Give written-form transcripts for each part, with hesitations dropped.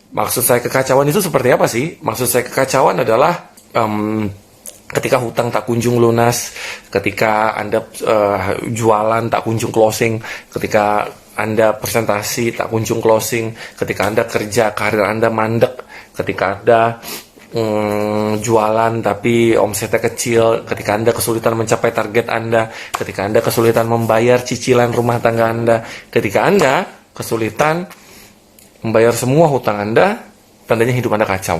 Maksud saya kekacauan itu seperti apa sih? Maksud saya kekacauan adalah ketika hutang tak kunjung lunas, ketika Anda jualan tak kunjung closing, ketika Anda presentasi tak kunjung closing, ketika Anda kerja karir Anda mandek, ketika Anda jualan tapi omsetnya kecil, ketika Anda kesulitan mencapai target Anda, ketika Anda kesulitan membayar cicilan rumah tangga Anda, ketika Anda kesulitan membayar semua hutang Anda, tandanya hidup Anda kacau.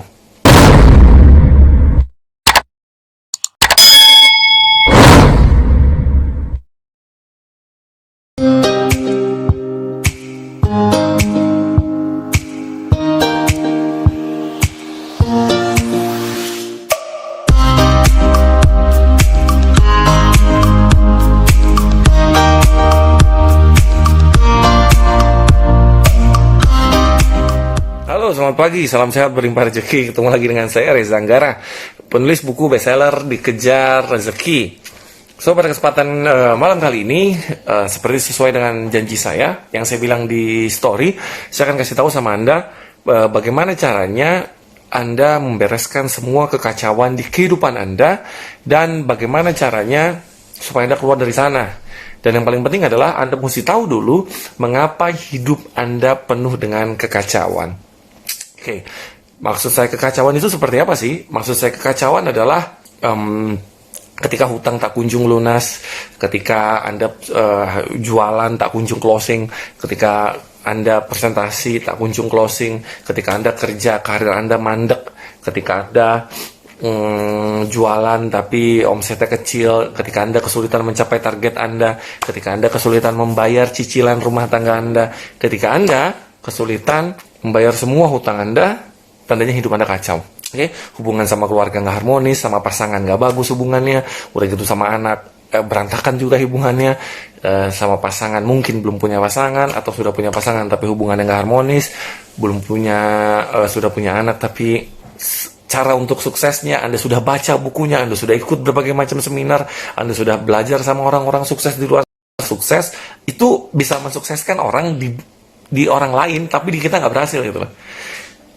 Halo, selamat pagi, salam sehat, berlimpah rezeki. Ketemu lagi dengan saya, Reza Anggara, penulis buku bestseller Dikejar Rezeki. So, pada kesempatan malam kali ini, seperti sesuai dengan janji saya, yang saya bilang di story, saya akan kasih tahu sama Anda bagaimana caranya Anda membereskan semua kekacauan di kehidupan Anda, dan bagaimana caranya supaya Anda keluar dari sana. Dan yang paling penting adalah Anda mesti tahu dulu mengapa hidup Anda penuh dengan kekacauan. Oke, maksud saya kekacauan itu seperti apa sih? Maksud saya kekacauan adalah ketika hutang tak kunjung lunas, ketika Anda jualan tak kunjung closing, ketika Anda presentasi tak kunjung closing, ketika Anda kerja karir Anda mandek, ketika Anda jualan tapi omsetnya kecil, ketika Anda kesulitan mencapai target Anda, ketika Anda kesulitan membayar cicilan rumah tangga Anda, ketika Anda kesulitan membayar semua hutang Anda, tandanya hidup Anda kacau. Oke, hubungan sama keluarga nggak harmonis, sama pasangan nggak bagus hubungannya, udah gitu sama anak berantakan juga hubungannya, sama pasangan mungkin belum punya pasangan atau sudah punya pasangan tapi hubungannya nggak harmonis, belum punya sudah punya anak tapi cara untuk suksesnya Anda sudah baca bukunya, Anda sudah ikut berbagai macam seminar, Anda sudah belajar sama orang-orang sukses di luar. Sukses itu bisa mensukseskan orang di orang lain, tapi di kita nggak berhasil gitu loh.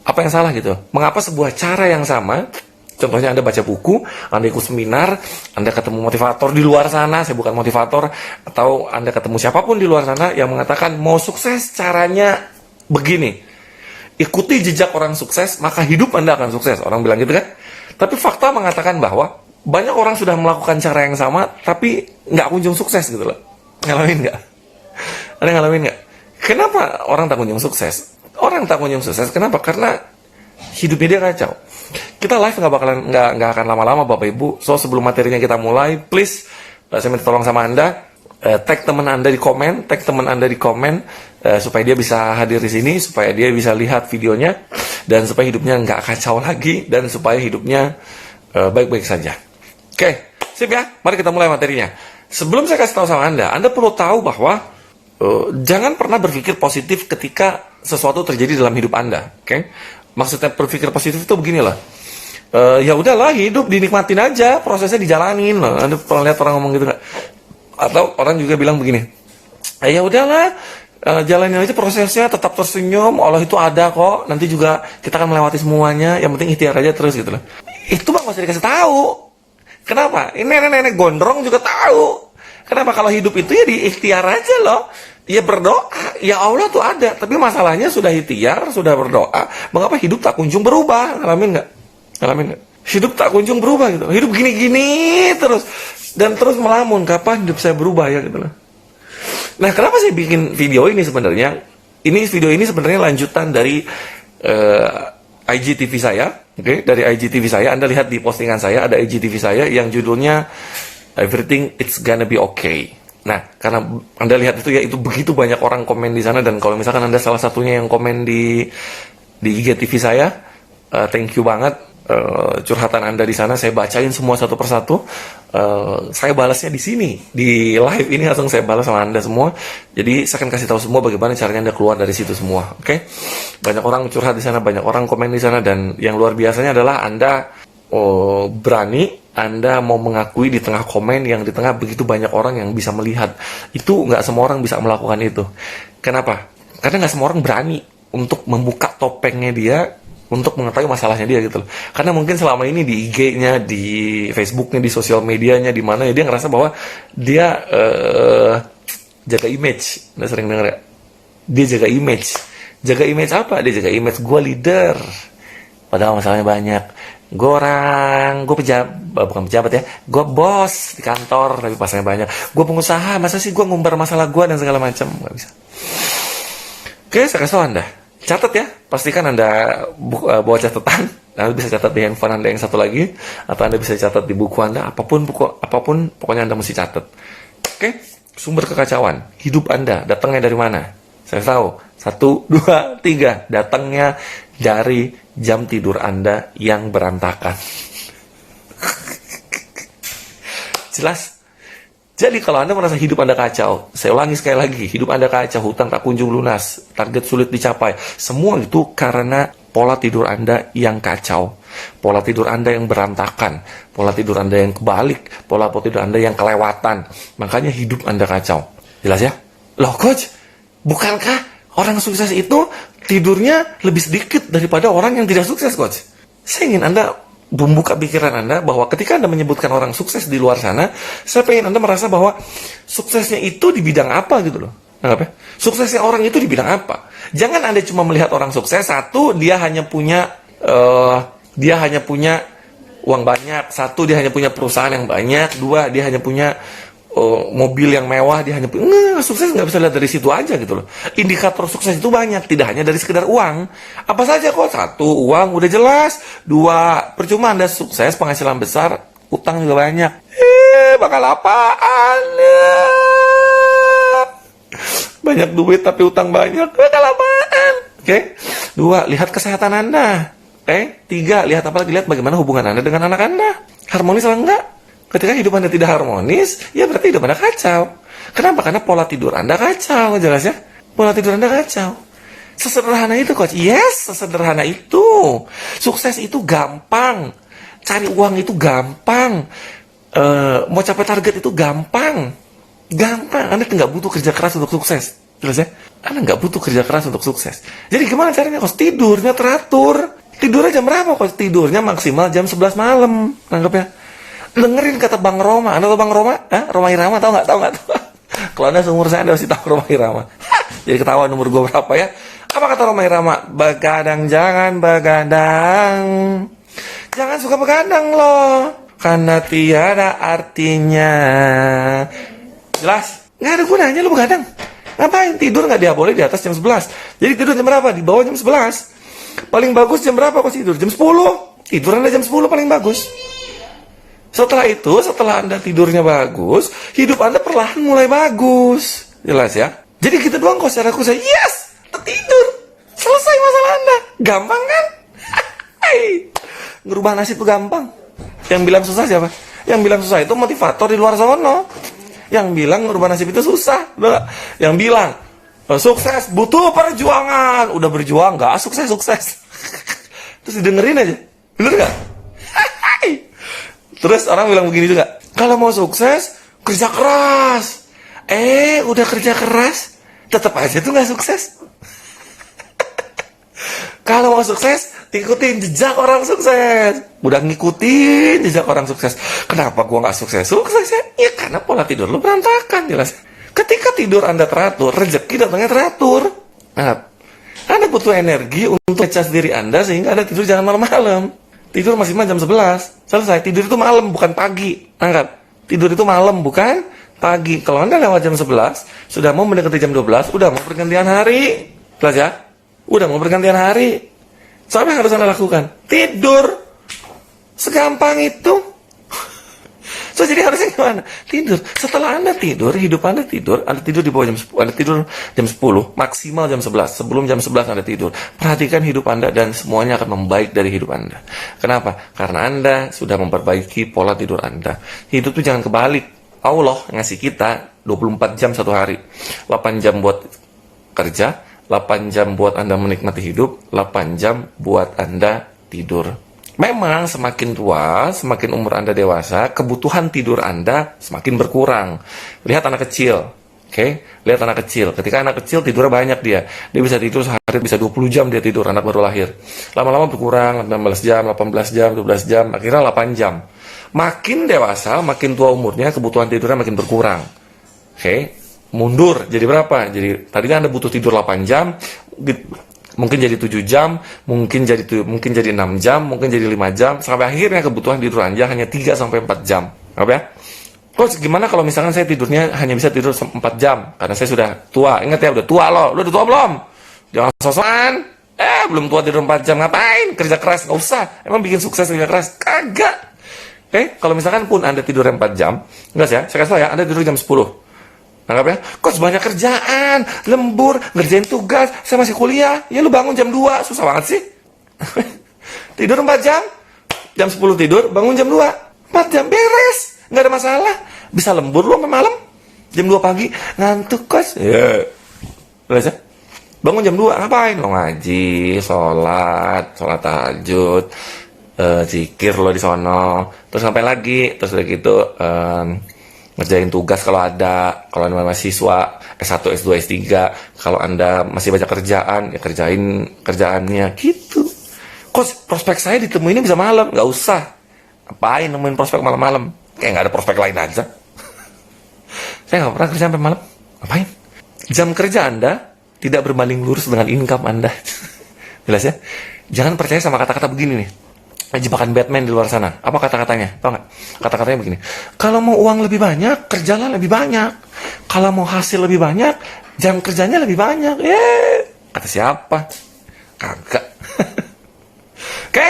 Apa yang salah gitu? Mengapa sebuah cara yang sama, contohnya Anda baca buku, Anda ikut seminar, Anda ketemu motivator di luar sana, saya bukan motivator, atau Anda ketemu siapapun di luar sana yang mengatakan mau sukses caranya begini, ikuti jejak orang sukses, maka hidup Anda akan sukses. Orang bilang gitu kan? Tapi fakta mengatakan bahwa banyak orang sudah melakukan cara yang sama, tapi nggak kunjung sukses gitu loh. Ngalamin nggak? Ada ngalamin nggak? Kenapa orang tak kunjung sukses? Orang tak kunjung sukses, kenapa? Karena hidupnya dia kacau. Kita live nggak akan lama-lama Bapak Ibu. So, sebelum materinya kita mulai, please, saya minta tolong sama Anda, tag teman Anda di komen, supaya dia bisa hadir di sini, supaya dia bisa lihat videonya, dan supaya hidupnya nggak kacau lagi, dan supaya hidupnya baik-baik saja. Oke, sip ya, mari kita mulai materinya. Sebelum saya kasih tahu sama Anda perlu tahu bahwa jangan pernah berpikir positif ketika sesuatu terjadi dalam hidup Anda. Oke? Maksudnya berpikir positif itu beginilah. Ya udahlah, hidup dinikmatin aja, prosesnya dijalanin. Anda pernah lihat orang ngomong gitu nggak? Atau orang juga bilang begini, ya udahlah, jalanin aja prosesnya, tetap tersenyum, Allah itu ada kok, nanti juga kita akan melewati semuanya, yang penting ikhtiar aja terus gitu loh. Itu bang masih dikasih tahu. Kenapa? Ini nenek-nenek gondrong juga tahu. Kenapa? Kalau hidup itu ya diikhtiar aja loh. Ya berdoa, ya Allah tuh ada. Tapi masalahnya sudah ikhtiar, sudah berdoa, mengapa hidup tak kunjung berubah? Ngalamin nggak? Hidup tak kunjung berubah gitu. Hidup gini-gini terus. Dan terus melamun, kapan hidup saya berubah ya gitu loh. Nah, kenapa saya bikin video ini sebenarnya? Video ini sebenarnya lanjutan dari IGTV saya. Oke, dari IGTV saya, Anda lihat di postingan saya, ada IGTV saya yang judulnya Everything It's Gonna Be Okay. Nah, karena Anda lihat itu ya, itu begitu banyak orang komen di sana, dan kalau misalkan Anda salah satunya yang komen di IGTV saya, thank you banget. Curhatan Anda di sana saya bacain semua satu persatu. Saya balasnya di sini, di live ini langsung saya balas sama Anda semua. Jadi saya akan kasih tahu semua bagaimana caranya Anda keluar dari situ semua. Oke? Banyak orang curhat di sana, banyak orang komen di sana, dan yang luar biasanya adalah Anda berani, Anda mau mengakui di tengah komen yang di tengah begitu banyak orang yang bisa melihat. Itu nggak semua orang bisa melakukan itu. Kenapa? Karena nggak semua orang berani. untuk membuka topengnya dia untuk mengetahui masalahnya dia gitu loh. Karena mungkin selama ini di IG-nya, di Facebook-nya, di sosial medianya, di mana ya dia ngerasa bahwa dia jaga image. Udah sering denger ya? Dia jaga image. Jaga image apa? Dia jaga image gue leader. Padahal masalahnya banyak. Gue bukan pejabat ya, gue bos di kantor, tapi pasangnya banyak. Gue pengusaha, masa sih gue ngumbar masalah gue dan segala macam? Gak bisa. Oke, saya kasih tau Anda. Catat ya, pastikan Anda bawa catatan. Anda bisa catat di handphone Anda yang satu lagi, atau Anda bisa catat di buku Anda, apapun pokoknya Anda mesti catat. Oke, sumber kekacauan hidup Anda datangnya dari mana? Saya tahu. 1, 2, 3, datangnya dari jam tidur Anda yang berantakan. Jelas? Jadi kalau Anda merasa hidup Anda kacau, saya ulangi sekali lagi, hidup Anda kacau, hutang tak kunjung lunas, target sulit dicapai, semua itu karena pola tidur Anda yang kacau, pola tidur Anda yang berantakan, pola tidur Anda yang kebalik, pola tidur Anda yang kelewatan. Makanya hidup Anda kacau. Jelas ya? Loh coach, bukankah orang sukses itu tidurnya lebih sedikit daripada orang yang tidak sukses, coach? Saya ingin Anda membuka pikiran Anda bahwa ketika Anda menyebutkan orang sukses di luar sana, saya pengen Anda merasa bahwa suksesnya itu di bidang apa gitu loh. Anggap ya? Suksesnya orang itu di bidang apa? Jangan Anda cuma melihat orang sukses, satu, dia hanya punya uang banyak, satu, dia hanya punya perusahaan yang banyak, dua, dia hanya punya mobil yang mewah, dia hanya punya. Sukses nggak bisa lihat dari situ aja gitu loh. Indikator sukses itu banyak, tidak hanya dari sekedar uang. Apa saja kok? Satu, uang udah jelas. Dua, percuma Anda sukses, penghasilan besar, utang juga banyak. Bakal apaan? Banyak duit tapi utang banyak, bakal apaan? Oke. Dua, lihat kesehatan Anda. Tiga, lihat bagaimana hubungan Anda dengan anak Anda. Harmonis atau enggak? Ketika hidup Anda tidak harmonis, ya berarti hidup Anda kacau. Kenapa? Karena pola tidur Anda kacau, jelas ya? Pola tidur Anda kacau. Sesederhana itu, coach. Yes, sesederhana itu. Sukses itu gampang. Cari uang itu gampang. Mau capai target itu gampang. Gampang. Anda nggak butuh kerja keras untuk sukses. Jelas ya? Anda nggak butuh kerja keras untuk sukses. Jadi gimana caranya, coach? Tidurnya teratur. Tidurnya jam berapa, coach? Tidurnya maksimal jam 11 malam. Anggap ya. Dengerin kata Bang Roma. Anda tahu Bang Roma? Roma Irama, tahu nggak? Kalau Anda seumur saya, Anda pasti tahu Roma Irama. Jadi ketahuan umur gue berapa ya. Apa kata Roma Irama? Begadang jangan begadang. Jangan suka begadang loh. Karena tiada artinya. Jelas? Nggak ada gunanya lu begadang. Ngapain? Tidur nggak dia boleh di atas jam 11. Jadi tidur jam berapa? Di bawah jam 11. Paling bagus jam berapa kok tidur? Jam 10. Tidur Anda jam 10 paling bagus. Setelah itu, setelah Anda tidurnya bagus, hidup Anda perlahan mulai bagus. Jelas ya? Jadi gitu doang kok secara khusus. Yes! Tidur! Selesai masalah Anda. Gampang kan? Ngerubah nasib itu gampang. Yang bilang susah siapa? Yang bilang susah itu motivator di luar sono. Yang bilang ngerubah nasib itu susah. Yang bilang sukses butuh perjuangan. Udah berjuang, gak sukses. Terus didengerin aja. Bener gak? Terus orang bilang begini juga, kalau mau sukses, kerja keras. Udah kerja keras, tetap aja tuh gak sukses. Kalau mau sukses, ikutin jejak orang sukses. Udah ngikutin jejak orang sukses. Kenapa gua gak sukses? Sukses ya? Ya karena pola tidur lu berantakan, jelas. Ketika tidur Anda teratur, rezeki datangnya teratur. Nah, Anda butuh energi untuk ngecas diri Anda sehingga Anda tidur jangan malam-malam. Tidur maksimal jam 11. Selesai. Tidur itu malam, bukan pagi. Angkat. Tidur itu malam, bukan pagi. Kalau Anda lewat jam 11, sudah mau mendekati jam 12, udah mau pergantian hari. Jelas ya? Udah mau pergantian hari. So, apa yang harus Anda lakukan? Tidur. Segampang itu. So, jadi harusnya gimana? Tidur. Setelah Anda tidur, hidup Anda tidur di bawah jam 10, Anda tidur jam 10, maksimal jam 11. Sebelum jam 11 Anda tidur. Perhatikan hidup Anda dan semuanya akan membaik dari hidup Anda. Kenapa? Karena Anda sudah memperbaiki pola tidur Anda. Hidup itu jangan kebalik. Allah ngasih kita 24 jam satu hari. 8 jam buat kerja, 8 jam buat Anda menikmati hidup, 8 jam buat Anda tidur. Memang semakin tua, semakin umur Anda dewasa, kebutuhan tidur Anda semakin berkurang. Lihat anak kecil. Oke, lihat anak kecil. Ketika anak kecil tidurnya banyak dia bisa tidur sehari bisa 20 jam dia tidur, anak baru lahir. Lama-lama berkurang, 19 jam, 18 jam, 12 jam, akhirnya 8 jam. Makin dewasa, makin tua umurnya, kebutuhan tidurnya makin berkurang. Oke, mundur jadi berapa? Jadi tadinya Anda butuh tidur 8 jam, mungkin jadi 7 jam, mungkin jadi 6 jam, mungkin jadi 5 jam, sampai akhirnya kebutuhan tidur Anda hanya 3 sampai 4 jam. Apa ya? Coach, gimana kalau misalkan saya tidurnya hanya bisa tidur 4 jam? Karena saya sudah tua. Ingat ya, udah tua loh. Lu udah tua belum? Jangan sosokan. Belum tua tidur 4 jam. Ngapain? Kerja keras. Nggak usah. Emang bikin sukses kerja keras? Kagak. Oke, kalau misalkan pun Anda tidur 4 jam, enggak ya, saya kasih tau ya, Anda tidur jam 10. Anggap ya, Coach banyak kerjaan, lembur, ngerjain tugas, saya masih kuliah. Ya lu bangun jam 2, susah banget sih. Tidur 4 jam, jam 10 tidur, bangun jam 2. 4 jam, beres. Nggak ada masalah. Bisa lembur lu sampai malam. Jam 2 pagi, ngantuk Coach. Ya. Jelas ya? Bangun jam 2, ngapain? Lo ngaji, sholat tahajud, zikir lo di sono. Terus ngapain lagi? Terus udah gitu, ngerjain tugas kalau ada. Kalau Anda mahasiswa, S1, S2, S3. Kalau Anda masih banyak kerjaan, ya kerjain kerjaannya. Gitu. Coach, prospek saya ditemuinnya bisa malam. Nggak usah. Ngapain nemuin prospek malam-malam? Kayak nggak ada prospek lain aja. Saya nggak pernah kerja sampai malam. Ngapain? Jam kerja Anda tidak berbanding lurus dengan income Anda. Jelas ya? Jangan percaya sama kata-kata begini nih. Jebakan Batman di luar sana. Apa kata-katanya? Tahu nggak? Kata-katanya begini. Kalau mau uang lebih banyak, kerjalah lebih banyak. Kalau mau hasil lebih banyak, jam kerjanya lebih banyak. Kata siapa? Kagak. Oke?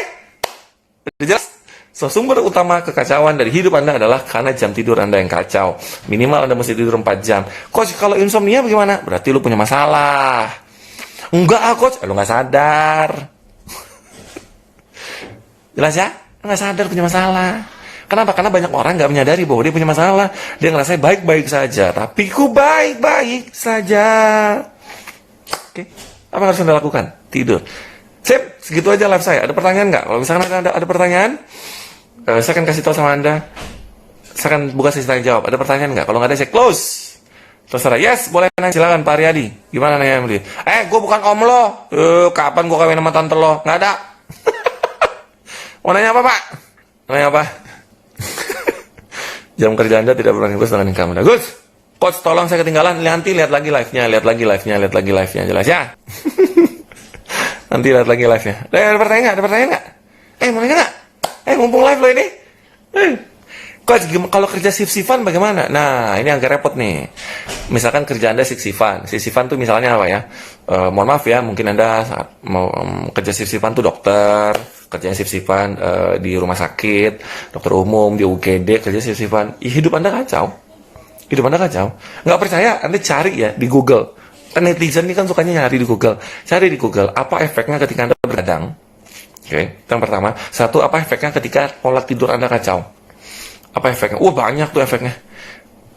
Udah jelas? So, sumber utama kekacauan dari hidup Anda adalah karena jam tidur Anda yang kacau. Minimal Anda mesti tidur 4 jam. Coach, kalau insomnia bagaimana? Berarti lu punya masalah. Enggak Coach. Lu nggak sadar. Jelas ya? Nggak sadar punya masalah. Kenapa? Karena banyak orang nggak menyadari bahwa dia punya masalah. Dia ngerasa baik-baik saja. Tapi ku baik-baik saja. Oke. Apa yang harus Anda lakukan? Tidur. Sip, segitu aja live saya. Ada pertanyaan nggak? Kalau misalkan ada pertanyaan, saya akan kasih tahu sama Anda. Saya akan buka sesi tanya jawab. Ada pertanyaan nggak? Kalau nggak ada, saya close. Terserah. Yes, boleh nanya. Silakan Pak Riyadi. Gimana nanya? Gue bukan om lo. Kapan gue kawin sama tante lo? Nggak ada. Mau nanya apa, Pak? Nanya apa? Jam kerja Anda tidak berbanding lurus dengan income Anda. Good. Coach, tolong saya ketinggalan. Nanti lihat lagi live-nya. Jelas ya? Nanti lihat lagi live-nya. Ada pertanyaan nggak? Mau nanya nggak? Mumpung live lo ini. Coach, kalau kerja shift-shiftan bagaimana? Nah, ini agak repot nih. Misalkan kerja Anda shift-shiftan. Shift-shiftan tuh misalnya apa ya? Mohon maaf ya, mungkin Anda mau kerja shift-shiftan tuh dokter, kerjanya shift-shiftan di rumah sakit, dokter umum, di UGD, kerja shift-shiftan. Hidup Anda kacau. Nggak percaya, Anda cari ya di Google. Kan netizen ini kan sukanya nyari di Google. Cari di Google, apa efeknya ketika Anda bergadang? Oke, yang pertama. Satu, apa efeknya ketika pola tidur Anda kacau? Apa efeknya? Banyak tuh efeknya.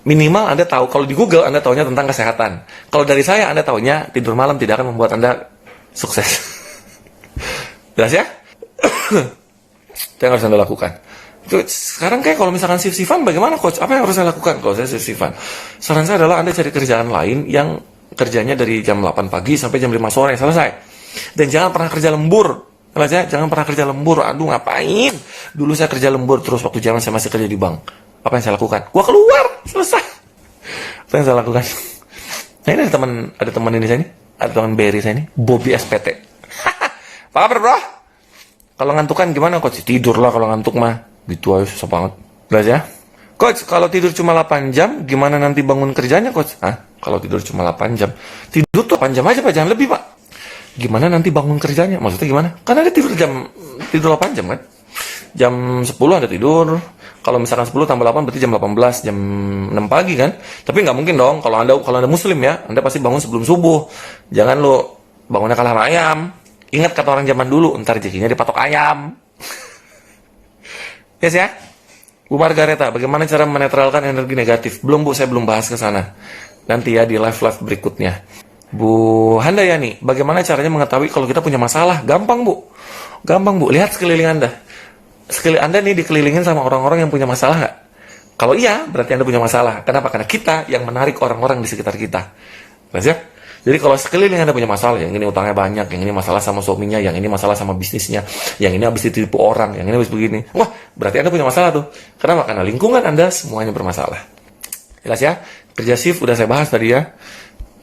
Minimal Anda tahu, kalau di Google Anda tahunya tentang kesehatan. Kalau dari saya Anda tahunya tidur malam tidak akan membuat Anda sukses. Jelas ya? Itu yang harus Anda lakukan. Sekarang kayak kalau misalkan shift-shiftan bagaimana Coach? Apa yang harus saya lakukan kalau saya shift-shiftan? Saran saya adalah Anda cari kerjaan lain yang kerjanya dari jam 8 pagi sampai jam 5 sore selesai. Dan jangan pernah kerja lembur. Jangan pernah kerja lembur. Aduh, ngapain? Dulu saya kerja lembur terus waktu zaman saya masih kerja di bank. Apa yang saya lakukan? Gua keluar, selesai. Apa yang saya lakukan? Nah, ini ada teman ini saya nih. Ada teman BRI saya nih, Bobby SPT. Apa kabar, Bro? Kalau ngantukan gimana, Coach? Tidur lah kalau ngantuk mah. Gitu aja susah banget. Jelas ya? Coach, kalau tidur cuma 8 jam, gimana nanti bangun kerjanya, Coach? Kalau tidur cuma 8 jam. Tidur tuh 8 jam aja, Pak. Jangan lebih, Pak. Gimana nanti bangun kerjanya? Maksudnya gimana? Kan ada tidur 8 jam kan? Jam 10 Anda tidur. Kalau misalkan 10 tambah 8 berarti jam 18, jam 6 pagi kan? Tapi nggak mungkin dong. Kalau Anda muslim ya, Anda pasti bangun sebelum subuh. Jangan lo bangunnya kalah sama ayam. Ingat kata orang zaman dulu, ntar rezekinya dipatok ayam. Yes ya? Bu Margareta, bagaimana cara menetralkan energi negatif? Belum Bu, saya belum bahas ke sana. Nanti ya di live berikutnya. Bu Handayani, bagaimana caranya mengetahui kalau kita punya masalah? Gampang Bu. Lihat sekeliling Anda. Sekeliling Anda nih dikelilingin sama orang-orang yang punya masalah nggak? Kalau iya, berarti Anda punya masalah. Kenapa? Karena kita yang menarik orang-orang di sekitar kita. Jelas ya? Jadi kalau sekeliling Anda punya masalah, yang ini utangnya banyak, yang ini masalah sama suaminya, yang ini masalah sama bisnisnya, yang ini habis ditipu orang, yang ini habis begini. Wah, berarti Anda punya masalah tuh. Kenapa? Karena lingkungan Anda semuanya bermasalah. Jelas ya? Kerja shift udah saya bahas tadi ya.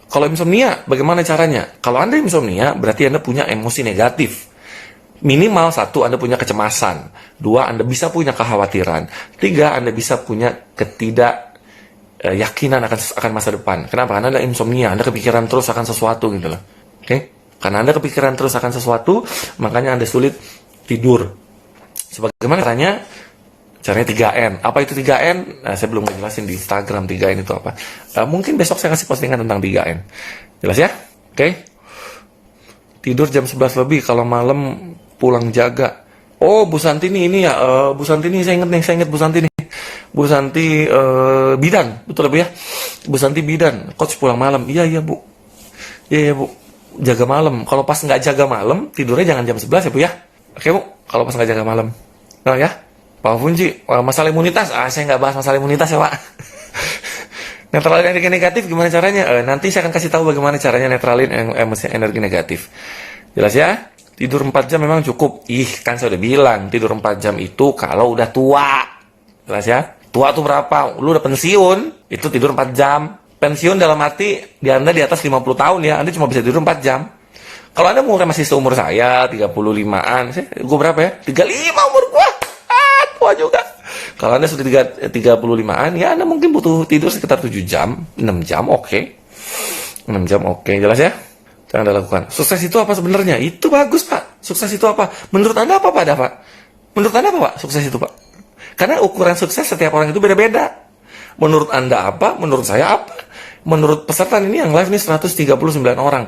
Kalau insomnia, bagaimana caranya? Kalau Anda insomnia, berarti Anda punya emosi negatif. Minimal 1, Anda punya kecemasan. 2, Anda bisa punya kekhawatiran. 3, Anda bisa punya yakinan akan masa depan. Kenapa? Karena Anda insomnia, Anda kepikiran terus akan sesuatu gitu loh. Oke? Karena Anda kepikiran terus akan sesuatu, makanya Anda sulit tidur. Sebagaimana caranya? Caranya 3N. Apa itu 3N? Saya belum ngejelasin di Instagram 3N itu apa. Mungkin besok saya kasih postingan tentang 3N. Jelas ya? Oke? Tidur jam 11 lebih, kalau malam pulang jaga. Oh, Bu Santi ini ya. Bu Santi ini saya ingat Bu Santi nih. Bu Santi bidan, betul Bu ya? Bu Santi bidan, coach pulang malam. Iya Bu. Iya Bu. Jaga malam. Kalau pas nggak jaga malam, tidurnya jangan jam 11 ya Bu ya. Oke Bu, kalau pas nggak jaga malam. Nah ya, Pak Funji, masalah imunitas. Saya nggak bahas masalah imunitas ya Pak. Netralin energi negatif gimana caranya? Nanti saya akan kasih tahu bagaimana caranya netralin energi negatif. Jelas ya? Tidur 4 jam memang cukup. Kan saya udah bilang, tidur 4 jam itu kalau udah tua. Jelas ya? Tua tuh berapa? Lu udah pensiun, itu tidur 4 jam. Pensiun dalam arti, Anda di atas 50 tahun ya, Anda cuma bisa tidur 4 jam. Kalau Anda umurnya masih seumur saya, 35-an, gue berapa ya? 35 umur gue. Tua juga. Kalau Anda sudah 35-an, ya Anda mungkin butuh tidur sekitar 7 jam, 6 jam, oke. 6 jam, oke. Jelas ya? Yang Anda lakukan. Sukses itu apa sebenarnya? Itu bagus, Pak. Sukses itu apa? Menurut Anda apa, Pak? Menurut Anda apa, Pak? Sukses itu, Pak? Karena ukuran sukses setiap orang itu beda-beda. Menurut Anda apa? Menurut saya apa? Menurut peserta ini yang live ini 139 orang.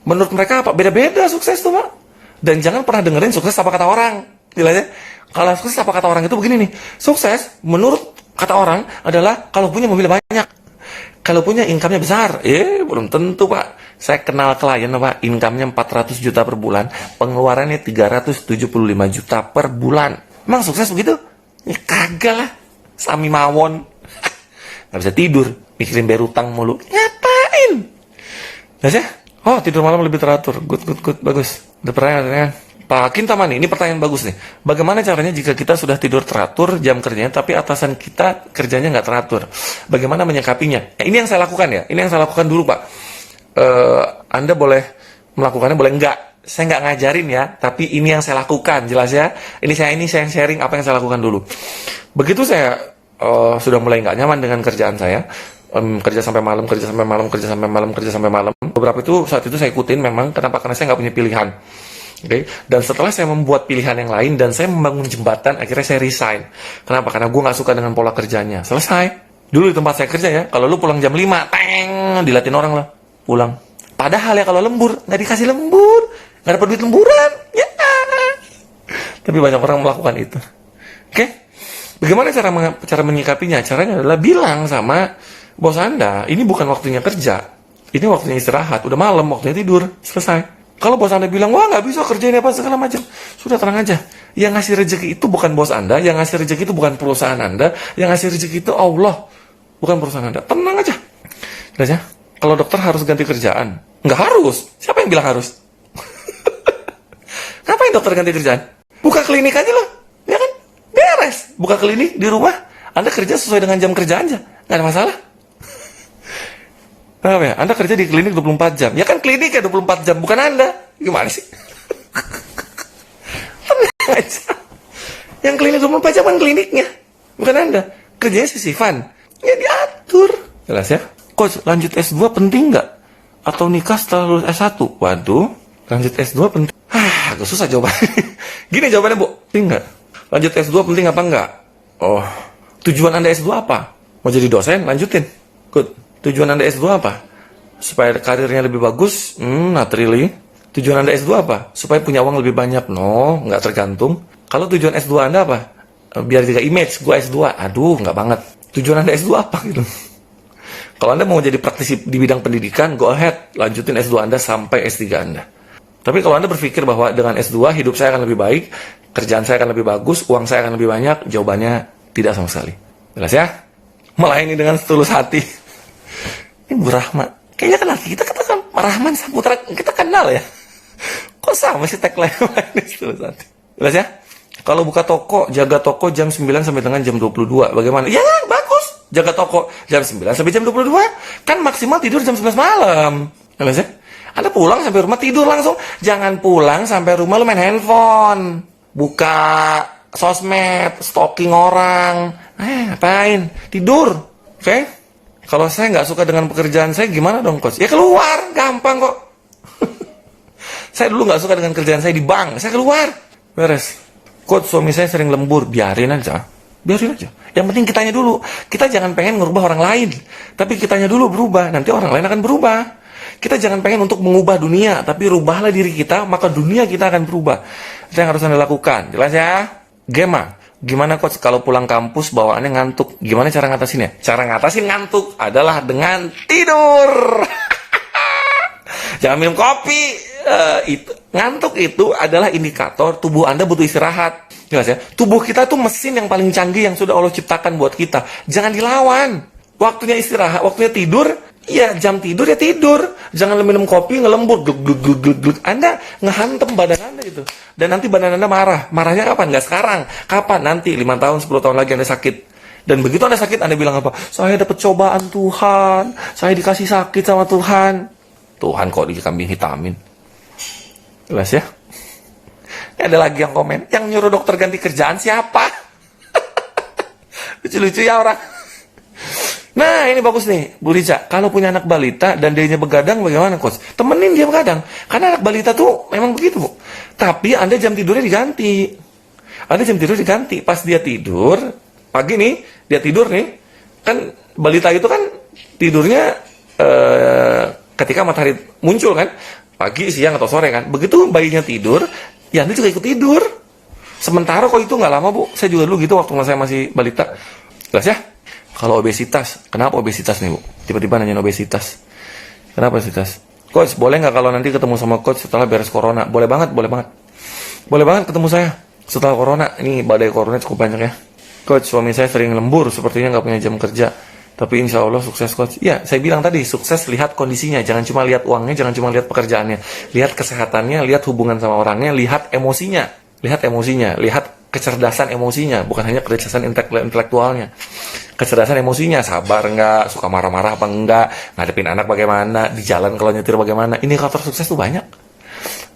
Menurut mereka apa? Beda-beda sukses tuh, Pak. Dan jangan pernah dengerin sukses apa kata orang. Jelas ya? Kalau sukses apa kata orang itu begini nih. Sukses menurut kata orang adalah kalau punya mobil banyak. Kalau punya income-nya besar. Belum tentu, Pak. Saya kenal klien, Pak. Income-nya 400 juta per bulan. Pengeluarannya 375 juta per bulan. Emang sukses begitu? Kagak lah. Sami mawon. Gak bisa tidur. Mikirin bayar utang mulu. Ngapain? Jelas ya? Oh, tidur malam lebih teratur. Good. Bagus. Udah pertanyaan. Pak Kintamani, ini pertanyaan bagus nih. Bagaimana caranya jika kita sudah tidur teratur jam kerjanya, tapi atasan kita kerjanya nggak teratur? Bagaimana menyikapinya? Ini yang saya lakukan ya. Ini yang saya lakukan dulu, Pak. Anda boleh melakukannya, boleh enggak. Saya nggak ngajarin ya, tapi ini yang saya lakukan, jelas ya. Ini saya sharing apa yang saya lakukan dulu. Begitu saya sudah mulai nggak nyaman dengan kerjaan saya, kerja sampai malam. Beberapa itu saat itu saya ikutin memang. Kenapa? Karena saya nggak punya pilihan. Oke. Dan setelah saya membuat pilihan yang lain dan saya membangun jembatan, akhirnya saya resign. Kenapa? Karena gue nggak suka dengan pola kerjanya. Selesai. Dulu di tempat saya kerja ya, kalau lu pulang jam 5, dilatin orang lah, pulang. Padahal ya kalau lembur, nggak dikasih lembur, nggak dapat duit lemburan. Ya. Tapi banyak orang melakukan itu. Oke. Bagaimana cara menyikapinya? Caranya adalah bilang sama bos Anda, ini bukan waktunya kerja, ini waktunya istirahat. Udah malam, waktunya tidur. Selesai. Kalau bos Anda bilang, wah nggak bisa kerjain apa segala macam, sudah tenang aja. Yang ngasih rezeki itu bukan bos Anda, yang ngasih rezeki itu bukan perusahaan Anda, yang ngasih rezeki itu Allah, bukan perusahaan Anda. Tenang aja. Jelas ya? Kalau dokter harus ganti kerjaan, nggak harus. Siapa yang bilang harus? Ngapain dokter ganti kerjaan? Buka klinik aja loh, ya kan? Beres. Buka klinik di rumah, Anda kerja sesuai dengan jam kerja aja, nggak ada masalah. Kenapa ya? Anda kerja di klinik 24 jam. Ya kan klinik ya 24 jam, bukan Anda. Gimana sih? Tenang aja. Yang klinik 24 jam kan kliniknya, bukan Anda. Kerjanya sisifan. Ya diatur. Jelas ya? Coach, lanjut S2 penting nggak? Atau nikah setelah lulus S1? Waduh, lanjut S2 penting. Agak susah jawabannya. Gini jawabannya, Bu. Penting nggak? Lanjut S2 penting apa enggak? Oh, tujuan Anda S2 apa? Mau jadi dosen? Lanjutin. Good. Tujuan Anda S2 apa? Supaya karirnya lebih bagus? Not really. Tujuan Anda S2 apa? Supaya punya uang lebih banyak? No, nggak tergantung. Kalau tujuan S2 Anda apa? Biar juga image, gue S2. Aduh, nggak banget. Tujuan Anda S2 apa gitu? Kalau Anda mau jadi praktisi di bidang pendidikan, go ahead. Lanjutin S2 Anda sampai S3 Anda. Tapi kalau Anda berpikir bahwa dengan S2 hidup saya akan lebih baik, kerjaan saya akan lebih bagus, uang saya akan lebih banyak, jawabannya tidak sama sekali. Jelas ya? Melayani dengan setulus hati. Ini Bu Rahma. Kayaknya kenal kita kan Rahman Saputra, kita kenal ya. Kok sama sih tagline melayani setulus hati? Jelas ya? Kalau buka toko, jaga toko jam 9 sampai dengan jam 22. Bagaimana? Ya, bagus. Jaga toko jam 9 sampai jam 22. Kan maksimal tidur jam 11 malam. Jelas ya? Anda pulang sampai rumah tidur langsung. Jangan pulang sampai rumah lu main handphone. Buka sosmed, stalking orang. Ngapain? Tidur. Oke? Kalau saya nggak suka dengan pekerjaan saya, gimana dong, Coach? Ya keluar. Gampang kok. Saya dulu nggak suka dengan kerjaan saya di bank. Saya keluar. Beres. Coach, suami saya sering lembur. Biarin aja. Biarin aja. Yang penting kitanya dulu. Kita jangan pengen ngerubah orang lain. Tapi kitanya dulu berubah. Nanti orang lain akan berubah. Kita jangan pengen untuk mengubah dunia. Tapi rubahlah diri kita, maka dunia kita akan berubah. Itu yang harus Anda lakukan. Jelas ya? Gema. Gimana Coach kalau pulang kampus bawaannya ngantuk? Gimana cara ngatasinnya? Cara ngatasin ngantuk adalah dengan tidur. Jangan minum kopi. Ngantuk itu adalah indikator tubuh Anda butuh istirahat. Jelas ya? Tubuh kita tuh mesin yang paling canggih yang sudah Allah ciptakan buat kita. Jangan dilawan. Waktunya istirahat, waktunya tidur, ya jam tidur ya tidur. Jangan minum kopi ngelembur, gluk. Anda ngehantem badan Anda itu. Dan nanti badan Anda marah. Marahnya kapan? Nggak sekarang. Kapan? Nanti 5 tahun, 10 tahun lagi Anda sakit. Dan begitu Anda sakit, Anda bilang apa? Saya dapat cobaan Tuhan. Saya dikasih sakit sama Tuhan. Tuhan kok dikambing hitamin. Jelas ya? Ini ada lagi yang komen. Yang nyuruh dokter ganti kerjaan siapa? Lucu-lucu ya orang. Nah ini bagus nih Bu Rica. Kalau punya anak balita dan dianya begadang bagaimana Coach? Temenin dia begadang. Karena anak balita tuh memang begitu Bu. Tapi Anda jam tidurnya diganti. Anda jam tidur diganti. Pas dia tidur, pagi nih, dia tidur nih. Kan balita itu kan tidurnya ketika matahari muncul kan. Pagi, siang, atau sore kan. Begitu bayinya tidur, ya Anda juga ikut tidur. Sementara kok itu nggak lama Bu. Saya juga dulu gitu waktu saya masih balita. Jelas ya? Kalau obesitas, kenapa obesitas nih Bu? Tiba-tiba nanyain obesitas. Kenapa obesitas? Coach, boleh nggak kalau nanti ketemu sama Coach setelah beres corona? Boleh banget, boleh banget. Boleh banget ketemu saya setelah corona. Ini badai corona cukup banyak ya. Coach, suami saya sering lembur, sepertinya nggak punya jam kerja. Tapi insya Allah sukses Coach. Ya, saya bilang tadi, sukses lihat kondisinya. Jangan cuma lihat uangnya, jangan cuma lihat pekerjaannya. Lihat kesehatannya, lihat hubungan sama orangnya, lihat emosinya. Lihat emosinya, lihat kecerdasan emosinya. Bukan hanya kecerdasan intelektualnya. Kecerdasan emosinya, sabar nggak, suka marah-marah apa enggak, ngadepin anak bagaimana, di jalan kalau nyetir bagaimana. Indikator sukses tuh banyak.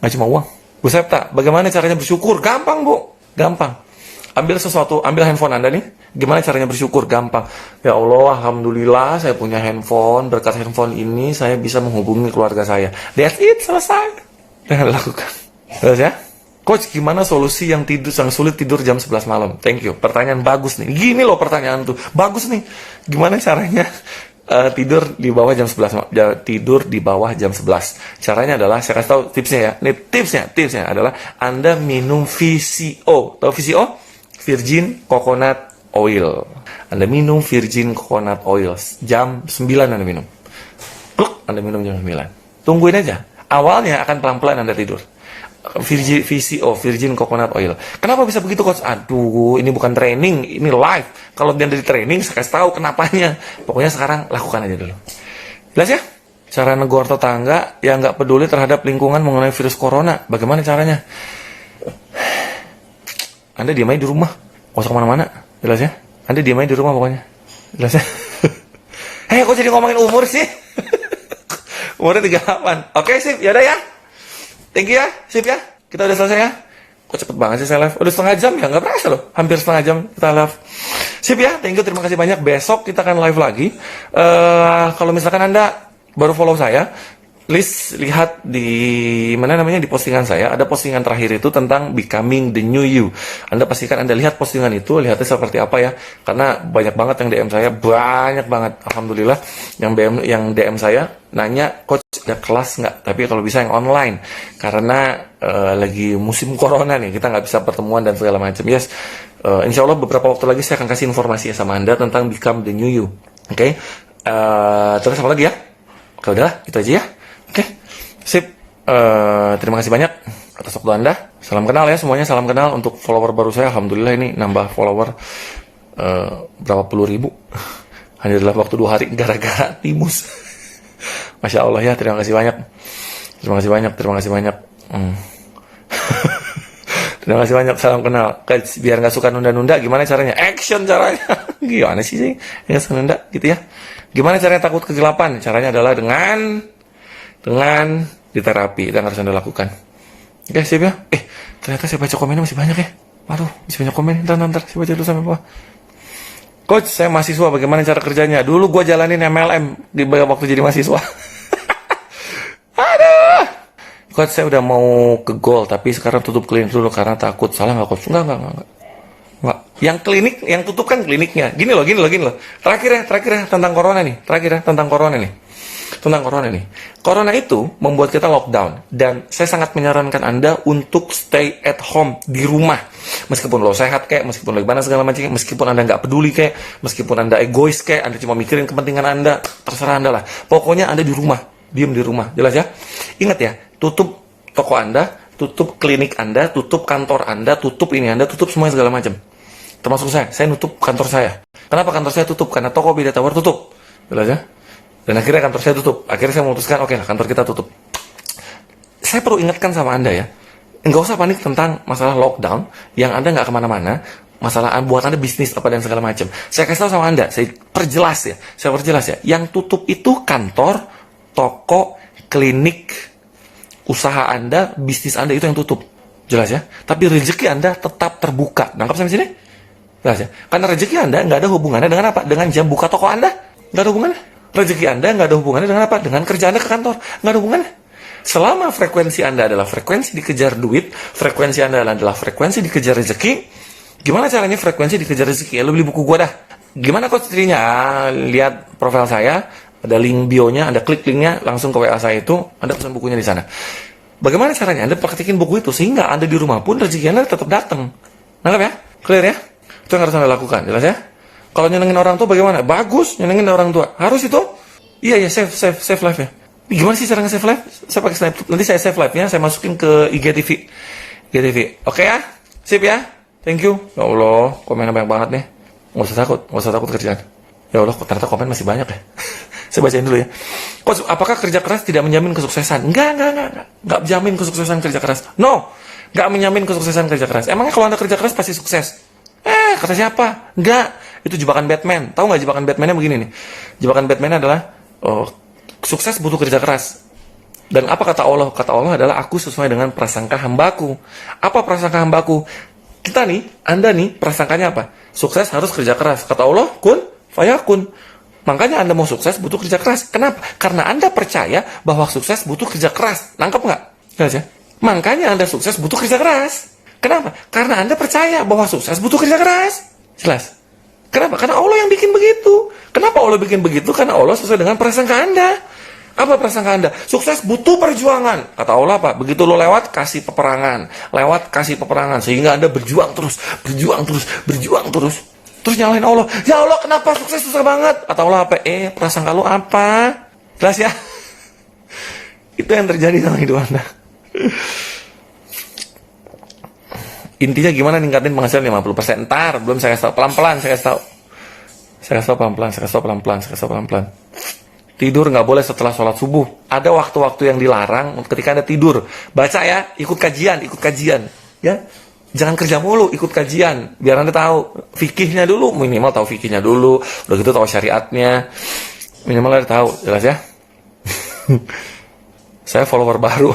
Nggak cuma uang. Bu Septa, bagaimana caranya bersyukur? Gampang Bu, gampang. Ambil sesuatu, ambil handphone Anda nih. Gimana caranya bersyukur? Gampang. Ya Allah, alhamdulillah saya punya handphone. Berkat handphone ini saya bisa menghubungi keluarga saya. That's it, selesai. Jangan lakukan. Terus ya? Coach, gimana solusi yang sulit tidur jam 11 malam? Thank you. Pertanyaan bagus nih. Gini loh pertanyaan tuh. Bagus nih. Gimana caranya tidur di bawah jam 11? Tidur di bawah jam 11. Caranya adalah, saya kasih tahu tipsnya ya. Nih tipsnya adalah Anda minum VCO. Tahu VCO? Virgin Coconut Oil. Anda minum Virgin Coconut Oil. Jam 9 Anda minum. Pluk, Anda minum jam 9. Tungguin aja. Awalnya akan pelan-pelan Anda tidur. VCO, Virgin Coconut Oil. Kenapa bisa begitu Coach? Aduh, ini bukan training, ini live. Kalau dia dari training, saya kasih tahu kenapanya. Pokoknya sekarang lakukan aja dulu. Jelas ya? Cara negor tetangga yang nggak peduli terhadap lingkungan mengenai virus corona. Bagaimana caranya? Anda diam aja di rumah, nggak usah kemana-mana. Jelas ya? Anda diam aja di rumah pokoknya. Jelas ya? Kok jadi ngomongin umur sih? Umurnya 38. Oke, sip. Yaudah ya. Thank you ya, sip ya. Kita udah selesai ya. Kok cepet banget sih saya live? Udah setengah jam ya, nggak berasa loh. Hampir setengah jam kita live. Sip ya, thank you, terima kasih banyak. Besok kita akan live lagi. Kalau misalkan Anda baru follow saya, please lihat di di postingan saya. Ada postingan terakhir itu tentang becoming the new you. Anda pastikan Anda lihat postingan itu, lihatnya seperti apa ya. Karena banyak banget yang DM saya, banyak banget. Alhamdulillah yang DM saya nanya, Coach ada kelas nggak? Tapi kalau bisa yang online. Karena lagi musim corona nih, kita nggak bisa pertemuan dan segala macam. Yes, insya Allah beberapa waktu lagi saya akan kasih informasi sama Anda tentang become the new you. Oke? Terus apa lagi ya? Oke, udah, itu aja ya. Oke, sip. Terima kasih banyak atas waktu Anda. Salam kenal ya semuanya, salam kenal untuk follower baru saya. Alhamdulillah ini nambah follower. berapa puluh ribu hanya dalam waktu 2 hari gara-gara timus. Masya Allah ya, terima kasih banyak. Terima kasih banyak. Terima kasih banyak, salam kenal. Biar nggak suka nunda-nunda, gimana caranya? Action caranya. Gimana sih nggak suka nunda gitu ya? Gimana caranya takut kegelapan? Caranya adalah dengan diterapi. Itu yang harus Anda lakukan. Oke, siap ya? Ternyata saya baca komennya masih banyak ya. Waduh, masih banyak komen. Ntar, saya baca dulu sampai bawah. Coach, saya mahasiswa, bagaimana cara kerjanya? Dulu gue jalanin MLM di waktu jadi mahasiswa. Aduh. Coach, saya udah mau ke goal, tapi sekarang tutup klinik dulu karena takut. Salah nggak, Coach? Enggak. Yang klinik, yang tutup kan kliniknya. Gini loh. Terakhir ya, tentang corona nih. Tentang corona nih. Corona itu membuat kita lockdown. Dan saya sangat menyarankan Anda untuk stay at home di rumah. Meskipun lo sehat kayak, meskipun lo gimana segala macam, meskipun Anda nggak peduli kayak, meskipun Anda egois kayak, Anda cuma mikirin kepentingan Anda, terserah Anda lah. Pokoknya Anda di rumah, diem di rumah. Jelas ya? Ingat ya, tutup toko Anda, tutup klinik Anda, tutup kantor Anda, tutup ini Anda, tutup semuanya segala macam. Termasuk saya nutup kantor saya. Kenapa kantor saya tutup? Karena toko Beda Tower tutup. Jelas ya? Dan akhirnya kantor saya tutup. Akhirnya saya memutuskan, oke lah, kantor kita tutup. Saya perlu ingatkan sama Anda ya, nggak usah panik tentang masalah lockdown, yang Anda nggak kemana-mana, masalah buat Anda bisnis apa dan segala macam. Saya kasih tahu sama Anda, saya perjelas ya. Yang tutup itu kantor, toko, klinik, usaha Anda, bisnis Anda itu yang tutup. Jelas ya? Tapi rezeki Anda tetap terbuka. Nangkap sampai sini? Jelas ya? Karena rezeki Anda nggak ada hubungannya dengan apa? Dengan jam buka toko Anda. Nggak ada hubungannya. Rezeki Anda nggak ada hubungannya dengan apa? Dengan kerja Anda ke kantor. Nggak ada hubungannya. Selama frekuensi Anda adalah frekuensi dikejar duit, frekuensi Anda adalah frekuensi dikejar rezeki, gimana caranya frekuensi dikejar rezeki? Ya, lo beli buku gua dah. Gimana kok caranya? Lihat profil saya, ada link bio-nya, Anda klik linknya, langsung ke WA saya itu, Anda pesan bukunya di sana. Bagaimana caranya? Anda praktikin buku itu, sehingga Anda di rumah pun rezeki Anda tetap datang. Nangkap ya? Clear ya? Itu yang harus Anda lakukan, jelas ya? Kalau nyenengin orang tua bagaimana? Bagus, nyenengin orang tua. Harus itu? Iya, save live ya. Gimana sih cara nge-save live? Saya pakai Snapchat. Nanti saya save live-nya, saya masukin ke IGTV. Oke ya? Sip ya? Thank you. Ya Allah, komennya banyak banget nih. Nggak usah takut kerjaan. Ya Allah, ternyata komen masih banyak ya. Saya bacain dulu ya. Coach, apakah kerja keras tidak menjamin kesuksesan? Enggak. Enggak menjamin kesuksesan kerja keras. No, enggak menjamin kesuksesan kerja keras. Emangnya kalau Anda kerja keras pasti sukses? Kata siapa? Enggak. Itu jebakan Batman. Tahu nggak jebakan Batman-nya begini nih? Jebakan Batman adalah sukses butuh kerja keras. Dan apa kata Allah? Kata Allah adalah aku sesuai dengan prasangka hambaku. Apa prasangka hambaku? Kita nih, Anda nih, prasangkanya apa? Sukses harus kerja keras. Kata Allah, kun fayakun. Makanya Anda mau sukses butuh kerja keras. Kenapa? Karena Anda percaya bahwa sukses butuh kerja keras. Nangkep nggak? Jelas ya? Makanya Anda sukses butuh kerja keras. Kenapa? Karena Anda percaya bahwa sukses butuh kerja keras. Jelas? Kenapa? Karena Allah yang bikin begitu. Kenapa Allah bikin begitu? Karena Allah sesuai dengan prasangka Anda. Apa prasangka Anda? Sukses butuh perjuangan. Kata Allah apa? Begitu lo lewat, kasih peperangan. Sehingga Anda berjuang terus. Terus nyalahin Allah. Ya Allah, kenapa sukses susah banget? Kata Allah apa? Prasangka lo apa? Jelas ya? Itu yang terjadi dalam hidup Anda. Intinya gimana ningkatin penghasilan 50%? Ntar, belum saya kasih tahu. Pelan-pelan saya kasih tahu pelan-pelan. Tidur nggak boleh setelah sholat subuh. Ada waktu-waktu yang dilarang ketika Anda tidur. Baca ya, ikut kajian. Ya, jangan kerja mulu, ikut kajian. Biar Anda tahu fikihnya dulu, minimal tahu fikihnya dulu. Udah gitu tahu syariatnya. Minimal Anda tahu, jelas ya? Saya follower baru.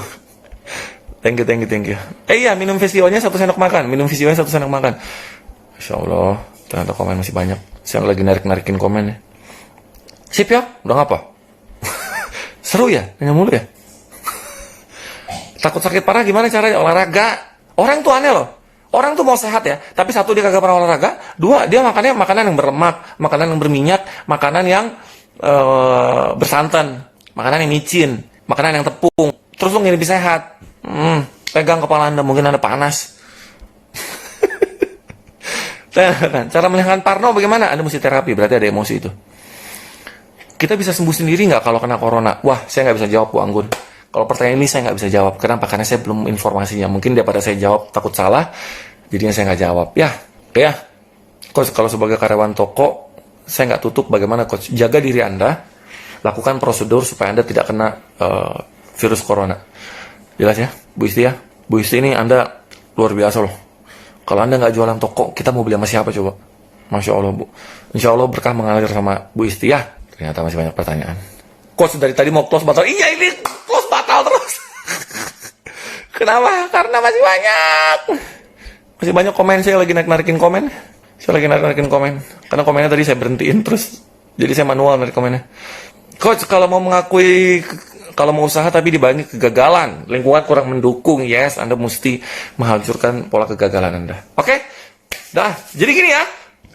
Thank you. Iya, minum visionya 1 sendok makan. Masya Allah, ternyata komen masih banyak. Saya lagi narikin komen ya. Sip ya, udah ngapa? Seru ya, nanya mulu ya. Takut sakit parah gimana caranya? Olahraga. Orang tuh aneh loh. Orang tuh mau sehat ya, tapi 1 dia kagak pernah olahraga, 2 dia makannya makanan yang berlemak, makanan yang berminyak, makanan yang bersantan, makanan yang micin, makanan yang tepung. Terus lu nggak lebih sehat. Pegang kepala Anda, mungkin Anda panas. Cara menghilangkan parno bagaimana? Anda mesti terapi, berarti ada emosi itu. Kita bisa sembuh sendiri nggak kalau kena corona? Wah, saya nggak bisa jawab, Bu Anggun. Kalau pertanyaan ini saya nggak bisa jawab. Kenapa? Karena saya belum informasinya. Mungkin daripada saya jawab takut salah, jadinya saya nggak jawab. Ya, oke ya. Coach, kalau sebagai karyawan toko, saya nggak tutup bagaimana Coach. Jaga diri Anda, lakukan prosedur supaya Anda tidak kena virus corona. Jelas ya, Bu Isti ya? Bu Isti ini Anda luar biasa loh. Kalau Anda nggak jualan toko, kita mau beli sama siapa coba? Masya Allah Bu. Insya Allah berkah mengalir sama Bu Isti ya. Ternyata masih banyak pertanyaan. Coach, dari tadi mau close batal. Iya, ini close batal terus. Kenapa? Karena masih banyak. Masih banyak komen, saya lagi narik-narikin komen. Karena komennya tadi saya berhentiin terus. Jadi saya manual narik komennya. Coach, kalau mau usaha tapi dibarengi kegagalan, lingkungan kurang mendukung, yes, Anda mesti menghancurkan pola kegagalan Anda. Oke? Dah, jadi gini ya.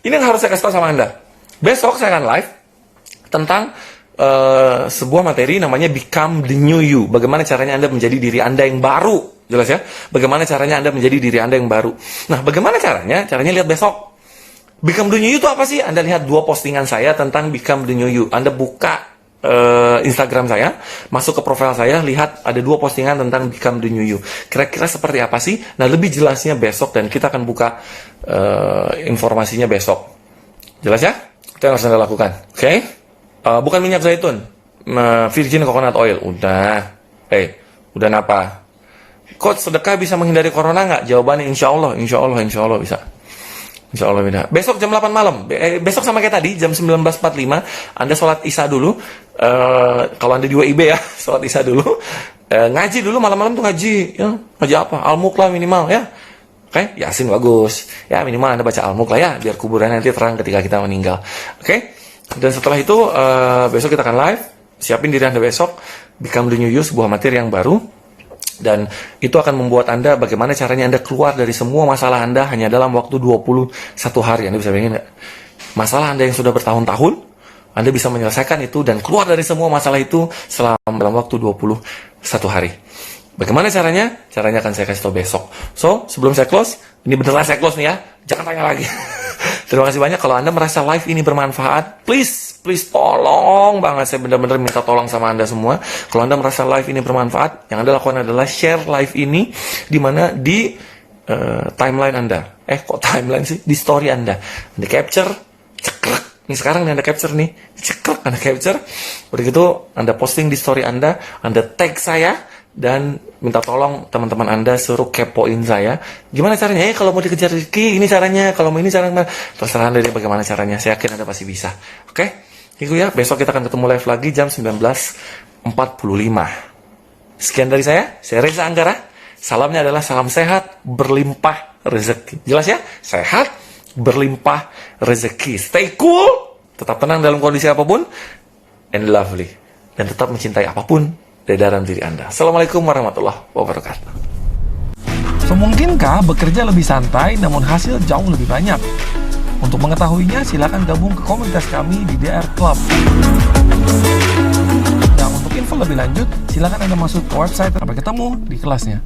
Ini yang harus saya kasih tahu sama Anda. Besok saya akan live tentang sebuah materi namanya Become the New You. Bagaimana caranya Anda menjadi diri Anda yang baru. Jelas ya? Bagaimana caranya Anda menjadi diri Anda yang baru. Nah, bagaimana caranya? Caranya lihat besok. Become the New You itu apa sih? Anda lihat 2 postingan saya tentang Become the New You. Anda buka Instagram saya, masuk ke profil saya, lihat ada 2 postingan tentang Become the New You. Kira-kira seperti apa sih? Nah, lebih jelasnya besok dan kita akan buka informasinya besok. Jelas ya? Itu yang harus Anda lakukan. Oke? Bukan minyak zaitun, virgin coconut oil. Udah. Udah napa? Coach, sedekah bisa menghindari corona nggak? Jawabannya insya Allah bisa. Insya Allah beda. Besok jam 8 malam. Besok sama kayak tadi, jam 19.45. Anda sholat isya dulu. Kalau Anda di WIB ya, sholat isya dulu. Ngaji dulu, malam-malam tuh ngaji. Ya, ngaji apa? Al-Mulk lah minimal ya. Oke, Yasin bagus. Ya minimal Anda baca Al-Mulk lah ya, biar kuburan nanti terang ketika kita meninggal. Oke? Dan setelah itu, besok kita akan live. Siapin diri Anda besok. Become the New You, sebuah materi yang baru. Dan itu akan membuat Anda bagaimana caranya Anda keluar dari semua masalah Anda hanya dalam waktu 21 hari. Anda bisa bayangin nggak? Masalah Anda yang sudah bertahun-tahun, Anda bisa menyelesaikan itu dan keluar dari semua masalah itu dalam waktu 21 hari. Bagaimana caranya? Caranya akan saya kasih tahu besok. So, sebelum saya close, ini beneran saya close nih ya. Jangan tanya lagi. Terima kasih banyak. Kalau Anda merasa live ini bermanfaat, please tolong banget. Saya benar-benar minta tolong sama Anda semua. Kalau Anda merasa live ini bermanfaat, yang Anda lakukan adalah share live ini di mana di timeline Anda. Kok timeline sih? Di story Anda. Anda capture, cekrek. Ini sekarang nih Anda capture nih. Cekrek, Anda capture. Begitu Anda posting di story Anda tag saya. Dan minta tolong teman-teman Anda suruh kepoin saya. Gimana caranya? Kalau mau dikejar rezeki, ini caranya. Kalau mau ini caranya. Terserah Anda deh bagaimana caranya. Saya yakin Anda pasti bisa. Oke? Itu ya. Besok kita akan ketemu live lagi jam 19.45. Sekian dari saya Reza Anggara. Salamnya adalah salam sehat, berlimpah rezeki. Jelas ya? Sehat, berlimpah rezeki. Stay cool. Tetap tenang dalam kondisi apapun. And lovely. Dan tetap mencintai apapun dari dalam diri Anda. Assalamualaikum warahmatullahi wabarakatuh. Mungkinkah bekerja lebih santai namun hasil jauh lebih banyak? Untuk mengetahuinya, silakan gabung ke komunitas kami di DR Club. Nah, untuk info lebih lanjut, silakan Anda masuk ke website. Sampai ketemu di kelasnya.